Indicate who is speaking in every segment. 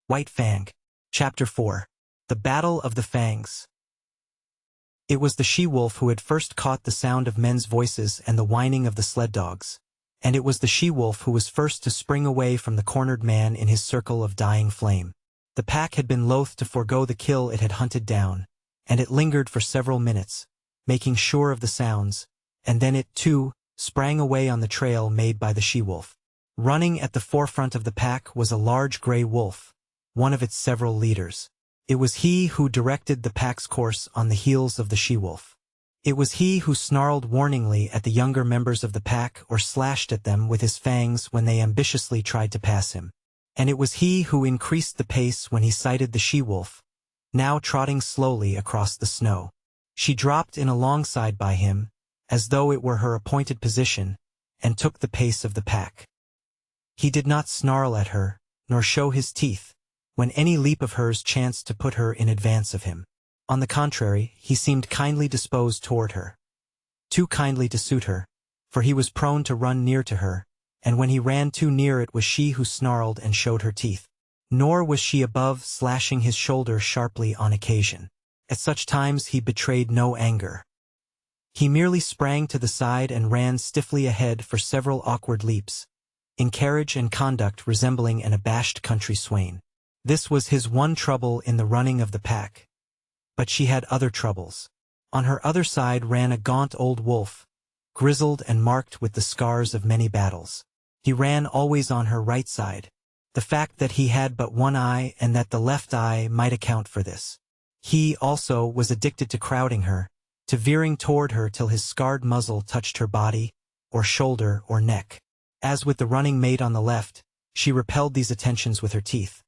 Speaker 1: White Fang. Chapter 4. The Battle of the Fangs. It was the she-wolf who had first caught the sound of men's voices and the whining of the sled dogs, and it was the she-wolf who was first to spring away from the cornered man in his circle of dying flame. The pack had been loath to forego the kill it had hunted down, and it lingered for several minutes, making sure of the sounds, and then it, too, sprang away on the trail made by the she-wolf. Running at the forefront of the pack was a large gray wolf, one of its several leaders. It was he who directed the pack's course on the heels of the she-wolf. It was he who snarled warningly at the younger members of the pack or slashed at them with his fangs when they ambitiously tried to pass him. And it was he who increased the pace when he sighted the she-wolf, now trotting slowly across the snow. She dropped in alongside by him, as though it were her appointed position, and took the pace of the pack. He did not snarl at her, nor show his teeth, when any leap of hers chanced to put her in advance of him. On the contrary, he seemed kindly disposed toward her. Too kindly to suit her, for he was prone to run near to her, and when he ran too near it was she who snarled and showed her teeth. Nor was she above slashing his shoulder sharply on occasion. At such times he betrayed no anger. He merely sprang to the side and ran stiffly ahead for several awkward leaps, in carriage and conduct resembling an abashed country swain. This was his one trouble in the running of the pack. But she had other troubles. On her other side ran a gaunt old wolf, grizzled and marked with the scars of many battles. He ran always on her right side. The fact that he had but one eye and that the left eye might account for this. He, also, was addicted to crowding her, to veering toward her till his scarred muzzle touched her body, or shoulder, or neck. As with the running mate on the left, she repelled these attentions with her teeth.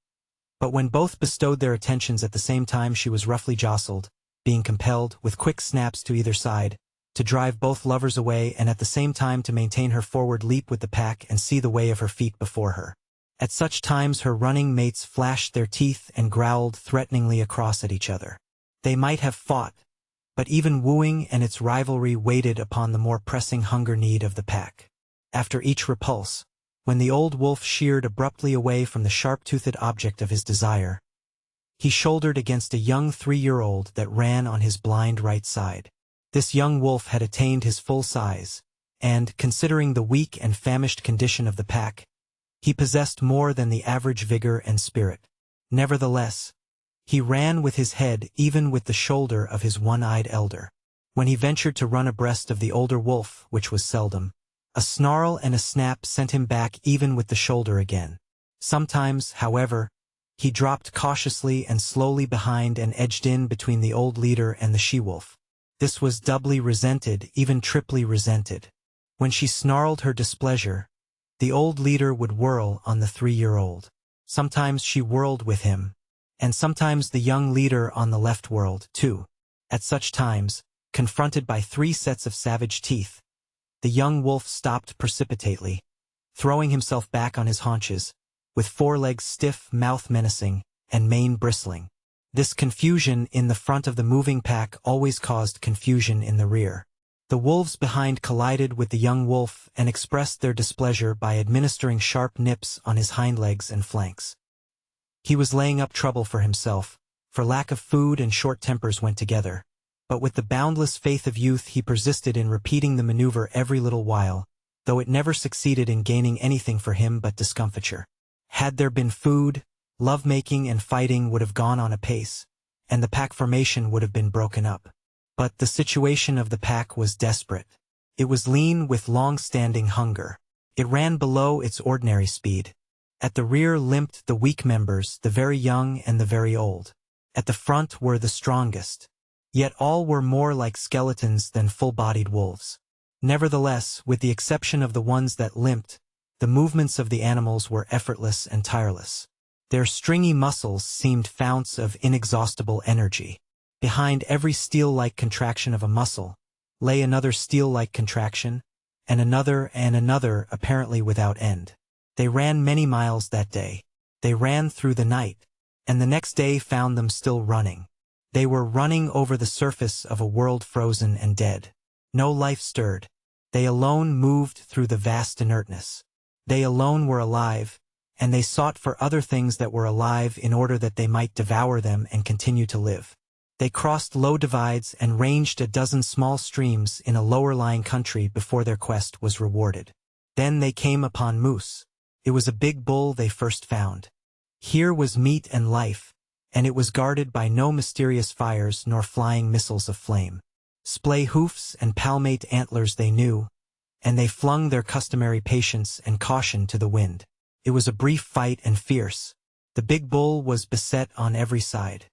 Speaker 1: But when both bestowed their attentions at the same time she was roughly jostled, being compelled, with quick snaps to either side, to drive both lovers away and at the same time to maintain her forward leap with the pack and see the way of her feet before her. At such times her running mates flashed their teeth and growled threateningly across at each other. They might have fought, but even wooing and its rivalry waited upon the more pressing hunger need of the pack. After each repulse, when the old wolf sheered abruptly away from the sharp-toothed object of his desire, he shouldered against a young 3-year-old that ran on his blind right side. This young wolf had attained his full size, and, considering the weak and famished condition of the pack, he possessed more than the average vigor and spirit. Nevertheless, he ran with his head even with the shoulder of his one-eyed elder. When he ventured to run abreast of the older wolf, which was seldom, a snarl and a snap sent him back even with the shoulder again. Sometimes, however, he dropped cautiously and slowly behind and edged in between the old leader and the she-wolf. This was doubly resented, even triply resented. When she snarled her displeasure, the old leader would whirl on the 3-year-old. Sometimes she whirled with him, and sometimes the young leader on the left whirled, too. At such times, confronted by 3 sets of savage teeth, the young wolf stopped precipitately, throwing himself back on his haunches, with forelegs stiff, mouth menacing, and mane bristling. This confusion in the front of the moving pack always caused confusion in the rear. The wolves behind collided with the young wolf and expressed their displeasure by administering sharp nips on his hind legs and flanks. He was laying up trouble for himself, for lack of food and short tempers went together. But with the boundless faith of youth he persisted in repeating the maneuver every little while, though it never succeeded in gaining anything for him but discomfiture. Had there been food, love-making and fighting would have gone on apace, and the pack formation would have been broken up. But the situation of the pack was desperate. It was lean with long-standing hunger. It ran below its ordinary speed. At the rear limped the weak members, the very young and the very old. At the front were the strongest. Yet all were more like skeletons than full-bodied wolves. Nevertheless, with the exception of the ones that limped, the movements of the animals were effortless and tireless. Their stringy muscles seemed founts of inexhaustible energy. Behind every steel-like contraction of a muscle lay another steel-like contraction, and another apparently without end. They ran many miles that day. They ran through the night, and the next day found them still running. They were running over the surface of a world frozen and dead. No life stirred. They alone moved through the vast inertness. They alone were alive, and they sought for other things that were alive in order that they might devour them and continue to live. They crossed low divides and ranged a dozen small streams in a lower-lying country before their quest was rewarded. Then they came upon moose. It was a big bull they first found. Here was meat and life, and it was guarded by no mysterious fires nor flying missiles of flame. Splay hoofs and palmate antlers they knew, and they flung their customary patience and caution to the wind. It was a brief fight and fierce. The big bull was beset on every side.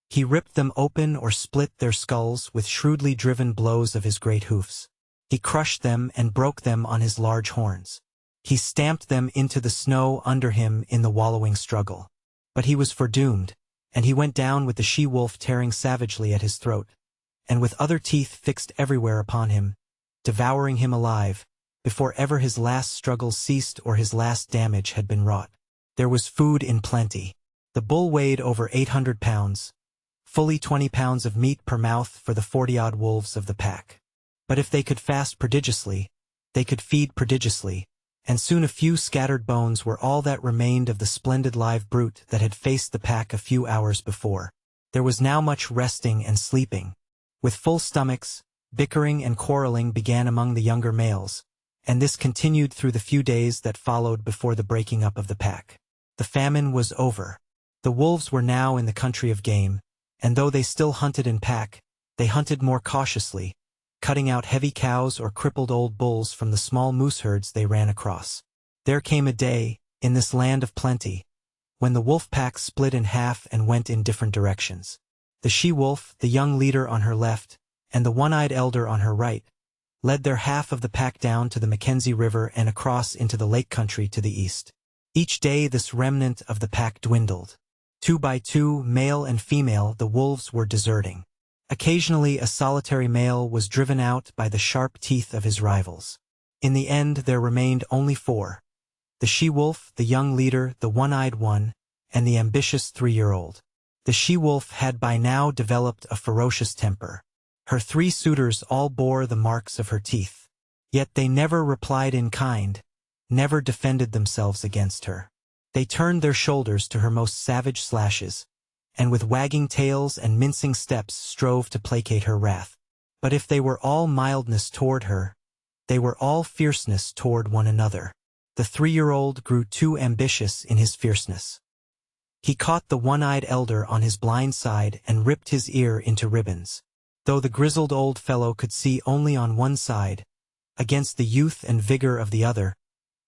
Speaker 1: He ripped them open or split their skulls with shrewdly driven blows of his great hoofs. He crushed them and broke them on his large horns. He stamped them into the snow under him in the wallowing struggle. But he was foredoomed, and he went down with the she-wolf tearing savagely at his throat, and with other teeth fixed everywhere upon him, devouring him alive, before ever his last struggles ceased or his last damage had been wrought. There was food in plenty. The bull weighed over 800 pounds, fully 20 pounds of meat per mouth for the 40-odd wolves of the pack. But if they could fast prodigiously, they could feed prodigiously, and soon a few scattered bones were all that remained of the splendid live brute that had faced the pack a few hours before. There was now much resting and sleeping. With full stomachs, bickering and quarreling began among the younger males, and this continued through the few days that followed before the breaking up of the pack. The famine was over. The wolves were now in the country of game, and though they still hunted in pack, they hunted more cautiously, cutting out heavy cows or crippled old bulls from the small moose herds they ran across. There came a day, in this land of plenty, when the wolf pack split in half and went in different directions. The she-wolf, the young leader on her left, and the one-eyed elder on her right, led their half of the pack down to the Mackenzie River and across into the lake country to the east. Each day this remnant of the pack dwindled. 2 by 2, male and female, the wolves were deserting. Occasionally a solitary male was driven out by the sharp teeth of his rivals. In the end there remained only 4. The she-wolf, the young leader, the one-eyed one, and the ambitious 3-year-old. The she-wolf had by now developed a ferocious temper. Her 3 suitors all bore the marks of her teeth. Yet they never replied in kind, never defended themselves against her. They turned their shoulders to her most savage slashes, and with wagging tails and mincing steps strove to placate her wrath. But if they were all mildness toward her, they were all fierceness toward one another. The 3-year-old grew too ambitious in his fierceness. He caught the one-eyed elder on his blind side and ripped his ear into ribbons. Though the grizzled old fellow could see only on one side, against the youth and vigor of the other,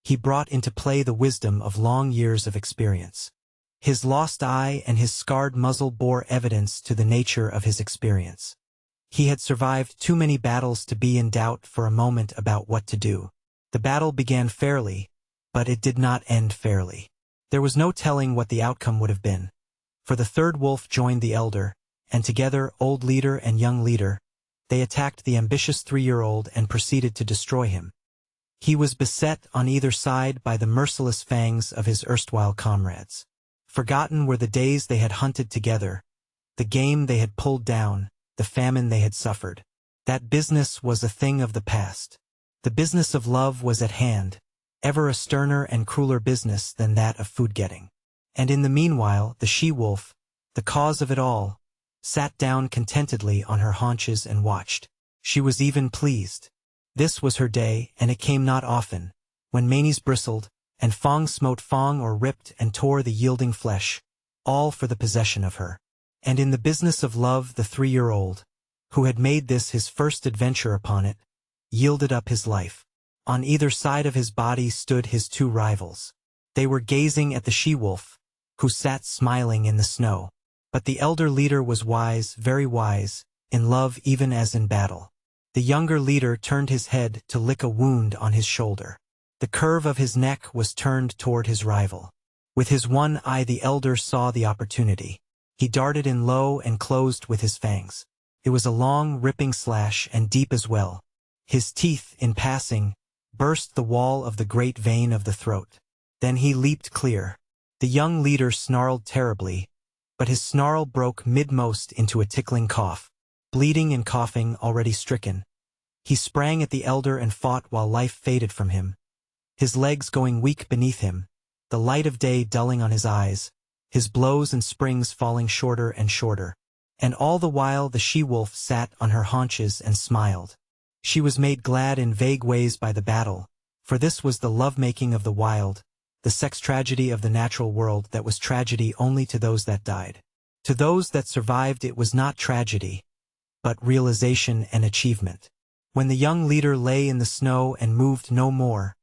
Speaker 1: he brought into play the wisdom of long years of experience. His lost eye and his scarred muzzle bore evidence to the nature of his experience. He had survived too many battles to be in doubt for a moment about what to do. The battle began fairly, but it did not end fairly. There was no telling what the outcome would have been, for the 3rd wolf joined the elder, and together, old leader and young leader, they attacked the ambitious 3-year-old and proceeded to destroy him. He was beset on either side by the merciless fangs of his erstwhile comrades. Forgotten were the days they had hunted together, the game they had pulled down, the famine they had suffered. That business was a thing of the past. The business of love was at hand, ever a sterner and crueler business than that of food-getting. And in the meanwhile, the she-wolf, the cause of it all, sat down contentedly on her haunches and watched. She was even pleased. This was her day, and it came not often, when manes bristled, and Fang smote Fang or ripped and tore the yielding flesh, all for the possession of her. And in the business of love the 3-year-old, who had made this his first adventure upon it, yielded up his life. On either side of his body stood his 2 rivals. They were gazing at the she-wolf, who sat smiling in the snow. But the elder leader was wise, very wise, in love even as in battle. The younger leader turned his head to lick a wound on his shoulder. The curve of his neck was turned toward his rival. With his one eye the elder saw the opportunity. He darted in low and closed with his fangs. It was a long, ripping slash and deep as well. His teeth, in passing, burst the wall of the great vein of the throat. Then he leaped clear. The young leader snarled terribly, but his snarl broke midmost into a tickling cough. Bleeding and coughing, already stricken, he sprang at the elder and fought while life faded from him, his legs going weak beneath him, the light of day dulling on his eyes, his blows and springs falling shorter and shorter. And all the while the she-wolf sat on her haunches and smiled. She was made glad in vague ways by the battle, for this was the love-making of the wild, the sex tragedy of the natural world that was tragedy only to those that died. To those that survived it was not tragedy, but realization and achievement. When the young leader lay in the snow and moved no more,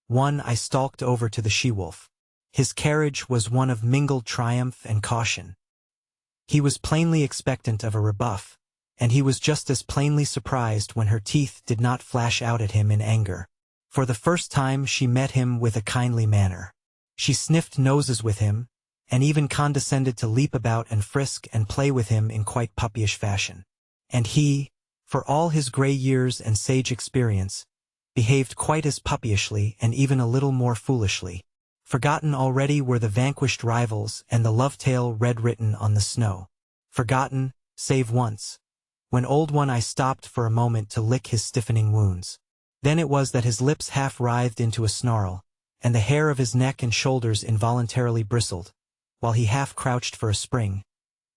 Speaker 1: I stalked over to the she-wolf. His carriage was one of mingled triumph and caution. He was plainly expectant of a rebuff, and he was just as plainly surprised when her teeth did not flash out at him in anger. For the first time she met him with a kindly manner. She sniffed noses with him, and even condescended to leap about and frisk and play with him in quite puppyish fashion. And he, for all his gray years and sage experience, behaved quite as puppyishly and even a little more foolishly. Forgotten already were the vanquished rivals and the love tale red written on the snow. Forgotten, save once, when Old One-Eye stopped for a moment to lick his stiffening wounds. Then it was that his lips half writhed into a snarl, and the hair of his neck and shoulders involuntarily bristled, while he half crouched for a spring,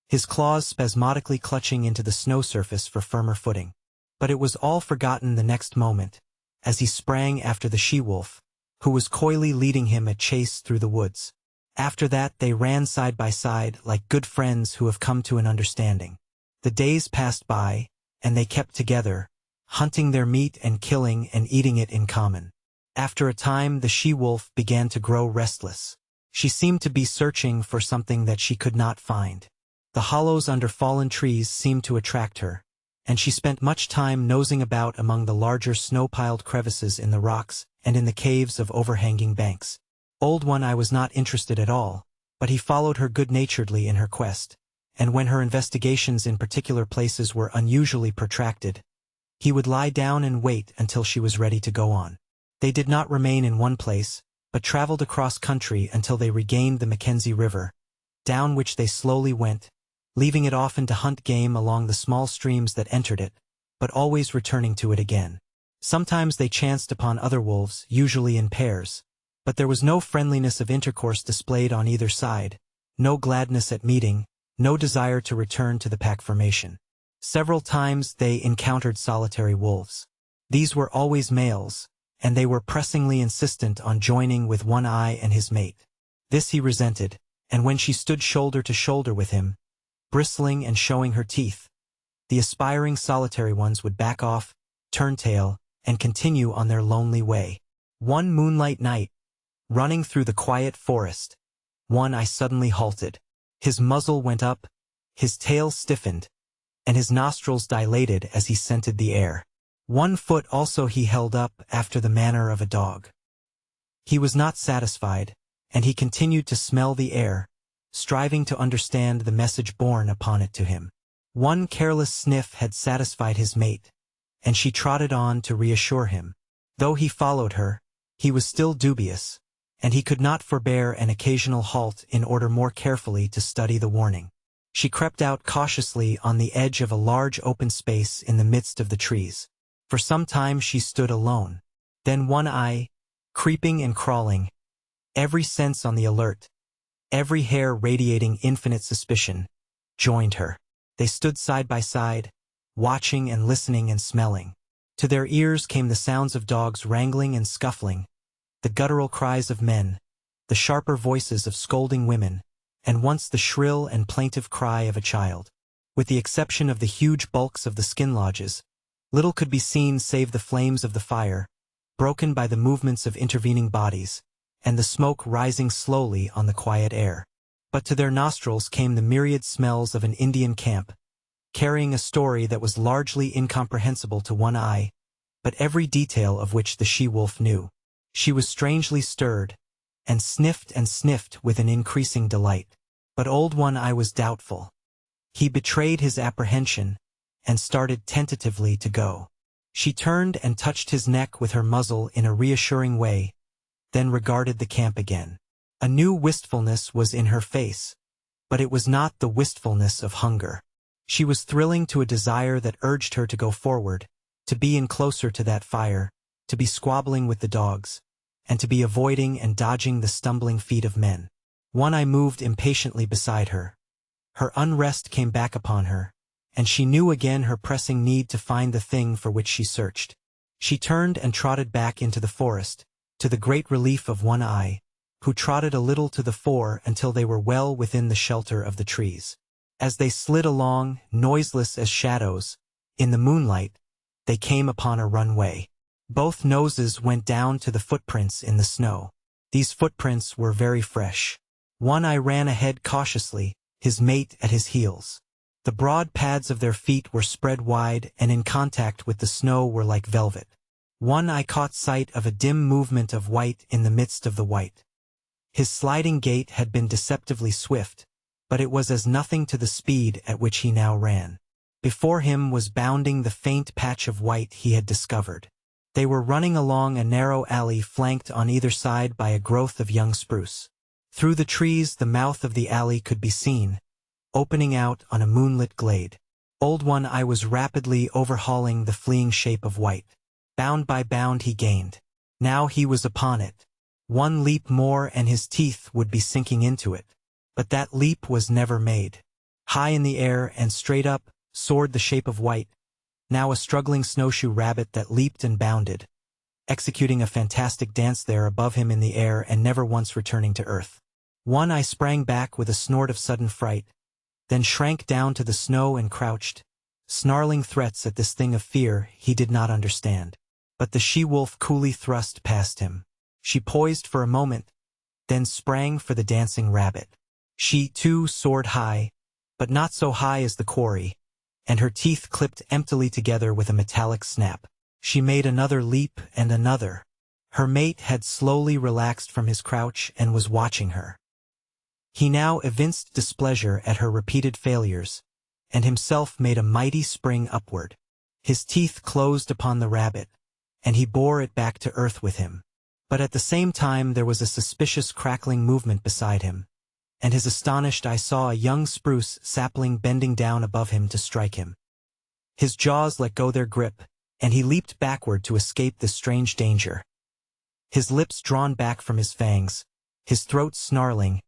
Speaker 1: his claws spasmodically clutching into the snow surface for firmer footing. But it was all forgotten the next moment, as he sprang after the she-wolf, who was coyly leading him a chase through the woods. After that they ran side by side like good friends who have come to an understanding. The days passed by, and they kept together, hunting their meat and killing and eating it in common. After a time the she-wolf began to grow restless. She seemed to be searching for something that she could not find. The hollows under fallen trees seemed to attract her, and she spent much time nosing about among the larger snow-piled crevices in the rocks and in the caves of overhanging banks. Old One-Eye was not interested at all, but he followed her good-naturedly in her quest, and when her investigations in particular places were unusually protracted, he would lie down and wait until she was ready to go on. They did not remain in one place, but traveled across country until they regained the Mackenzie River, down which they slowly went, leaving it often to hunt game along the small streams that entered it, but always returning to it again. Sometimes they chanced upon other wolves, usually in pairs, but there was no friendliness of intercourse displayed on either side, no gladness at meeting, no desire to return to the pack formation. Several times they encountered solitary wolves. These were always males, and they were pressingly insistent on joining with One-Eye and his mate. This he resented, and when she stood shoulder to shoulder with him, bristling and showing her teeth, the aspiring solitary ones would back off, turn tail, and continue on their lonely way. One moonlight night, running through the quiet forest, One-Eye suddenly halted. His muzzle went up, his tail stiffened, and his nostrils dilated as he scented the air. One foot also he held up after the manner of a dog. He was not satisfied, and he continued to smell the air, striving to understand the message borne upon it to him. One careless sniff had satisfied his mate, and she trotted on to reassure him. Though he followed her, he was still dubious, and he could not forbear an occasional halt in order more carefully to study the warning. She crept out cautiously on the edge of a large open space in the midst of the trees. For some time she stood alone. Then One-Eye, creeping and crawling, every sense on the alert, every hair radiating infinite suspicion, joined her. They stood side by side, watching and listening and smelling. To their ears came the sounds of dogs wrangling and scuffling, the guttural cries of men, the sharper voices of scolding women, and once the shrill and plaintive cry of a child. With the exception of the huge bulks of the skin lodges, little could be seen save the flames of the fire, broken by the movements of intervening bodies, and the smoke rising slowly on the quiet air. But to their nostrils came the myriad smells of an Indian camp, carrying a story that was largely incomprehensible to One-Eye, but every detail of which the she-wolf knew. She was strangely stirred, and sniffed with an increasing delight. But Old One-Eye was doubtful. He betrayed his apprehension, and started tentatively to go. She turned and touched his neck with her muzzle in a reassuring way, then regarded the camp again. A new wistfulness was in her face, but it was not the wistfulness of hunger. She was thrilling to a desire that urged her to go forward, to be in closer to that fire, to be squabbling with the dogs, and to be avoiding and dodging the stumbling feet of men. One Eye moved impatiently beside her. Her unrest came back upon her, and she knew again her pressing need to find the thing for which she searched. She turned and trotted back into the forest, to the great relief of One Eye, who trotted a little to the fore until they were well within the shelter of the trees. As they slid along, noiseless as shadows, in the moonlight, they came upon a runway. Both noses went down to the footprints in the snow. These footprints were very fresh. One Eye ran ahead cautiously, his mate at his heels. The broad pads of their feet were spread wide and in contact with the snow were like velvet. One Eye caught sight of a dim movement of white in the midst of the white. His sliding gait had been deceptively swift, but it was as nothing to the speed at which he now ran. Before him was bounding the faint patch of white he had discovered. They were running along a narrow alley flanked on either side by a growth of young spruce. Through the trees the mouth of the alley could be seen, opening out on a moonlit glade. Old One Eye was rapidly overhauling the fleeing shape of white. Bound by bound he gained. Now he was upon it. One leap more and his teeth would be sinking into it. But that leap was never made. High in the air and straight up soared the shape of white, now a struggling snowshoe rabbit that leaped and bounded, executing a fantastic dance there above him in the air and never once returning to earth. One Eye sprang back with a snort of sudden fright, then shrank down to the snow and crouched, snarling threats at this thing of fear he did not understand. But the she-wolf coolly thrust past him. She poised for a moment, then sprang for the dancing rabbit. She, too, soared high, but not so high as the quarry, and her teeth clipped emptily together with a metallic snap. She made another leap and another. Her mate had slowly relaxed from his crouch and was watching her. He now evinced displeasure at her repeated failures, and himself made a mighty spring upward. His teeth closed upon the rabbit, and he bore it back to earth with him. But at the same time there was a suspicious crackling movement beside him, and his astonished eye saw a young spruce sapling bending down above him to strike him. His jaws let go their grip, and he leaped backward to escape this strange danger. His lips drawn back from his fangs, his throat snarling,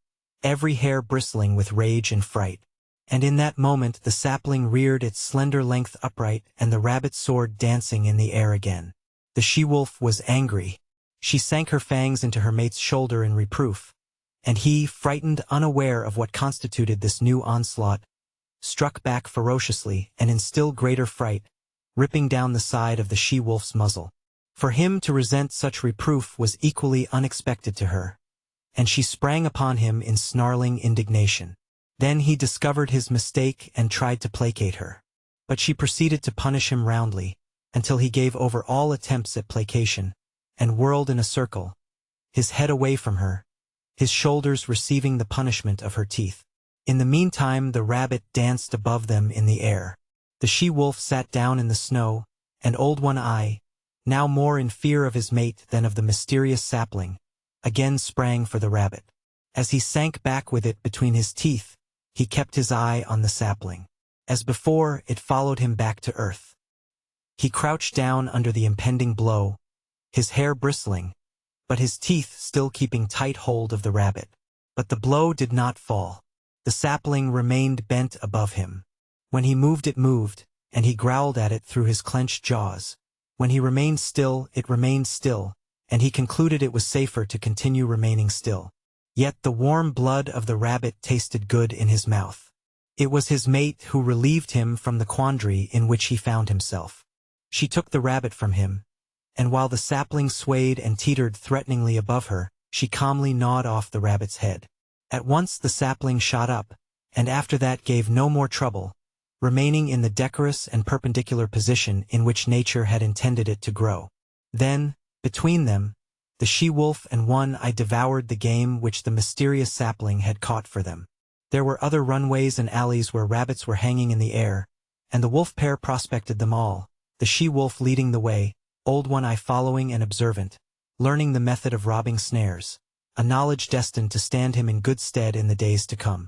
Speaker 1: every hair bristling with rage and fright. And in that moment the sapling reared its slender length upright and the rabbit soared dancing in the air again. The she-wolf was angry. She sank her fangs into her mate's shoulder in reproof, and he, frightened, unaware of what constituted this new onslaught, struck back ferociously and in still greater fright, ripping down the side of the she-wolf's muzzle. For him to resent such reproof was equally unexpected to her, and she sprang upon him in snarling indignation. Then he discovered his mistake and tried to placate her. But she proceeded to punish him roundly, until he gave over all attempts at placation, and whirled in a circle, his head away from her, his shoulders receiving the punishment of her teeth. In the meantime the rabbit danced above them in the air. The she-wolf sat down in the snow, and Old One Eye, now more in fear of his mate than of the mysterious sapling, again sprang for the rabbit. As he sank back with it between his teeth, he kept his eye on the sapling. As before, it followed him back to earth. He crouched down under the impending blow, his hair bristling, but his teeth still keeping tight hold of the rabbit. But the blow did not fall. The sapling remained bent above him. When he moved it moved, and he growled at it through his clenched jaws. When he remained still, it remained still, and he concluded it was safer to continue remaining still. Yet the warm blood of the rabbit tasted good in his mouth. It was his mate who relieved him from the quandary in which he found himself. She took the rabbit from him, and while the sapling swayed and teetered threateningly above her, she calmly gnawed off the rabbit's head. At once the sapling shot up, and after that gave no more trouble, remaining in the decorous and perpendicular position in which nature had intended it to grow. Then, between them, the she-wolf and One Eye devoured the game which the mysterious sapling had caught for them. There were other runways and alleys where rabbits were hanging in the air, and the wolf pair prospected them all, the she-wolf leading the way, Old One Eye following and observant, learning the method of robbing snares, a knowledge destined to stand him in good stead in the days to come.